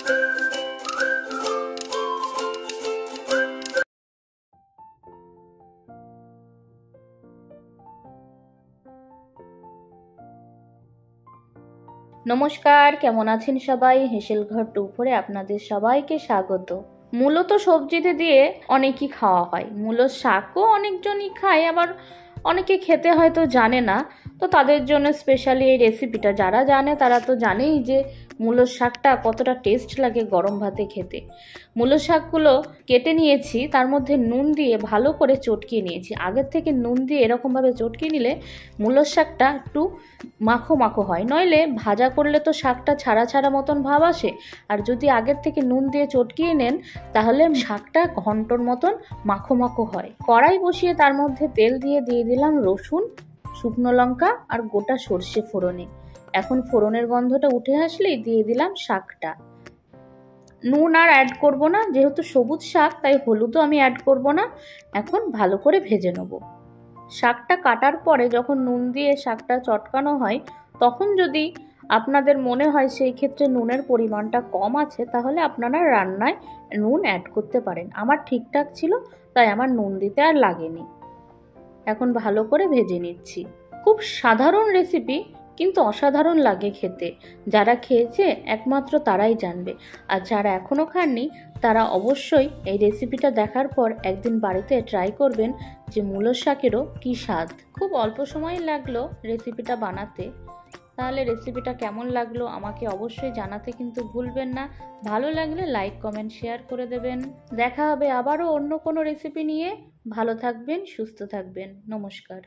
নমস্কার, কেমন আছেন সবাই? হেসেল ঘর 2 আপনাদের সবাইকে স্বাগত। মূলো তো সবজিতে দিয়ে অনেকই খাওয়া হয়, মূলোর শাকও অনেকজনই খায়, আবার অনেকে খেতে হয়তো জানে না। তো তাদের জন্য স্পেশালি এই রেসিপিটা। যারা জানে তারা তো জানেই যে মূলোর শাকটা কতটা টেস্ট লাগে গরম ভাতে খেতে। মূলো শাকগুলো কেটে নিয়েছি, তার মধ্যে নুন দিয়ে ভালো করে চটকিয়ে নিয়েছি। আগের থেকে নুন দিয়ে এরকমভাবে চটকিয়ে নিলে মূলোর শাকটা একটু মাখো মাখো হয়, নইলে ভাজা করলে তো শাকটা ছাড়া ছাড়া মতন ভাব আসে। আর যদি আগের থেকে নুন দিয়ে চটকিয়ে নেন তাহলে শাকটা ঘন্টর মতন মাখো মাখো হয়। কড়াই বসিয়ে তার মধ্যে তেল দিয়ে দিলাম রসুন, শুকনো লঙ্কা আর গোটা সর্ষে ফোড়নে। এখন ফোড়নের গন্ধটা উঠে আসলেই দিয়ে দিলাম শাকটা। নুন আর অ্যাড করব না, যেহেতু সবুজ শাক তাই হলুদও আমি অ্যাড করব না। এখন ভালো করে ভেজে নেব। শাকটা কাটার পরে যখন নুন দিয়ে শাকটা চটকানো হয়, তখন যদি আপনাদের মনে হয় সেই ক্ষেত্রে নুনের পরিমাণটা কম আছে, তাহলে আপনারা রান্নায় নুন অ্যাড করতে পারেন। আমার ঠিকঠাক ছিল, তাই আমার নুন দিতে আর লাগেনি। এখন ভালো করে ভেজে নিচ্ছি। খুব সাধারণ রেসিপি, কিন্তু অসাধারণ লাগে খেতে। যারা খেয়েছে একমাত্র তারাই জানবে। আর যারা এখনও খাননি তারা অবশ্যই এই রেসিপিটা দেখার পর একদিন বাড়িতে ট্রাই করবেন যে মূলোর শাকেরও কী স্বাদ। খুব অল্প সময় লাগলো রেসিপিটা বানাতে। তাহলে রেসিপিটা কেমন লাগলো আমাকে অবশ্যই জানাতে কিন্তু ভুলবেন না। ভালো লাগলে লাইক, কমেন্ট, শেয়ার করে দেবেন। দেখা হবে আবারও অন্য কোনো রেসিপি নিয়ে। ভালো থাকবেন, সুস্থ থাকবেন। নমস্কার।